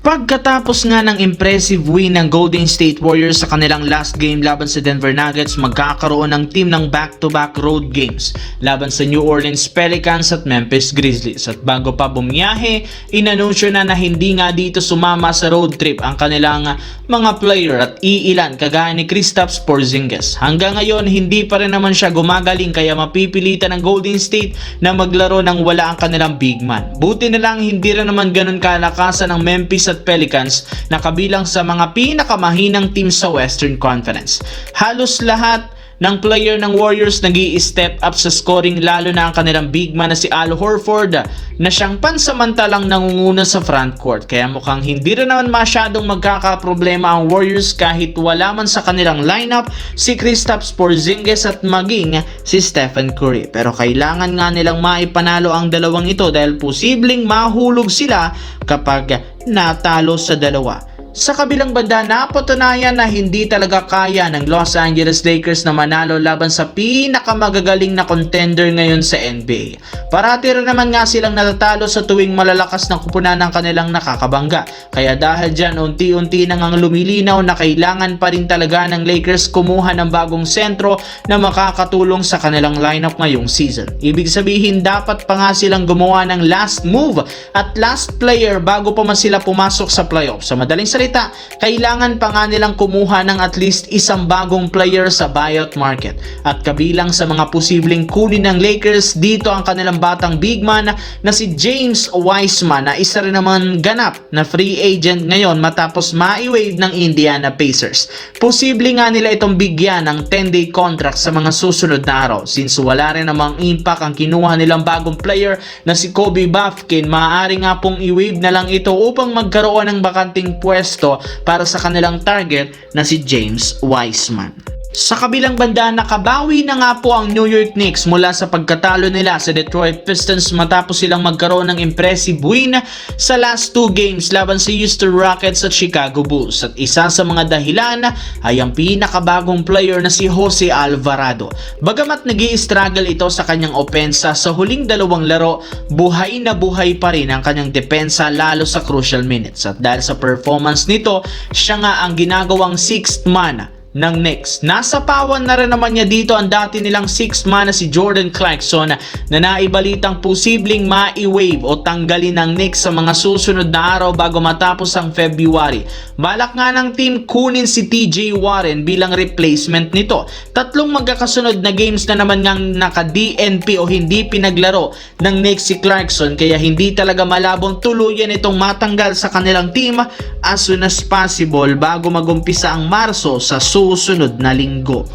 Pagkatapos nga ng impressive win ng Golden State Warriors sa kanilang last game laban sa Denver Nuggets, magkakaroon ng team ng back-to-back road games laban sa New Orleans Pelicans at Memphis Grizzlies. At bago pa bumiyahe, inanunsyo na hindi nga dito sumama sa road trip ang kanilang mga player at iilan kagaya ni Kristaps Porzingis. Hanggang ngayon, hindi pa rin naman siya gumagaling kaya mapipilitan ng Golden State na maglaro ng wala ang kanilang big man. Buti na lang hindi rin naman ganun kalakasan ng Memphis at Pelicans na kabilang sa mga pinakamahinang team sa Western Conference. Halos lahat ng player ng Warriors nag-i-step up sa scoring, lalo na ang kanilang big man na si Al Horford na siyang pansamantalang nangunguna sa front court. Kaya mukhang hindi rin naman masyadong magkakaproblema ang Warriors kahit wala man sa kanilang lineup si Kristaps Porzingis at maging si Stephen Curry. Pero kailangan nga nilang maipanalo ang dalawang ito dahil posibleng mahulog sila kapag natalo sa dalawa. Sa kabilang banda, napatunayan na hindi talaga kaya ng Los Angeles Lakers na manalo laban sa pinakamagagaling na contender ngayon sa NBA. Parati rin naman nga silang natatalo sa tuwing malalakas na kupunan ng kanilang nakakabangga. Kaya dahil dyan, unti-unti nang lumilinaw na kailangan pa rin talaga ng Lakers kumuha ng bagong sentro na makakatulong sa kanilang lineup ngayong season. Ibig sabihin, dapat pa nga silang gumawa ng last move at last player bago pa man sila pumasok sa playoff. Sa madaling salita, kailangan pa nga nilang kumuha ng at least isang bagong player sa buyout market. At kabilang sa mga posibleng kunin ng Lakers dito ang kanilang batang big man na si James Wiseman na isa rin naman ganap na free agent ngayon matapos ma-waive ng Indiana Pacers. Posible nga nila itong bigyan ng 10-day contract sa mga susunod na araw. Since wala rin namang impact ang kinuha nilang bagong player na si Kobe Bufkin, maaari nga pong i-waive na lang ito upang magkaroon ng bakanting pwesto para sa kanilang target na si James Wiseman. Sa kabilang banda, nakabawi na nga po ang New York Knicks mula sa pagkatalo nila sa Detroit Pistons matapos silang magkaroon ng impressive win sa last two games laban sa Houston Rockets at Chicago Bulls. At isa sa mga dahilan ay ang pinakabagong player na si Jose Alvarado. Bagamat nag-i-struggle ito sa kanyang opensa sa huling dalawang laro, buhay na buhay pa rin ang kanyang depensa lalo sa crucial minutes. At dahil sa performance nito, siya nga ang ginagawang sixth man ng Knicks. Nasa pawan na rin naman niya dito ang dati nilang sixth man na si Jordan Clarkson na naibalitang posibleng ma-waive o tanggalin ng Knicks sa mga susunod na araw bago matapos ang February. Balak nga ng team kunin si TJ Warren bilang replacement nito. Tatlong magkakasunod na games na naman ngang naka-DNP o hindi pinaglaro ng Knicks si Clarkson, kaya hindi talaga malabong tuluyan itong matanggal sa kanilang team as soon as possible bago magumpisa ang Marso sa susunod na linggo.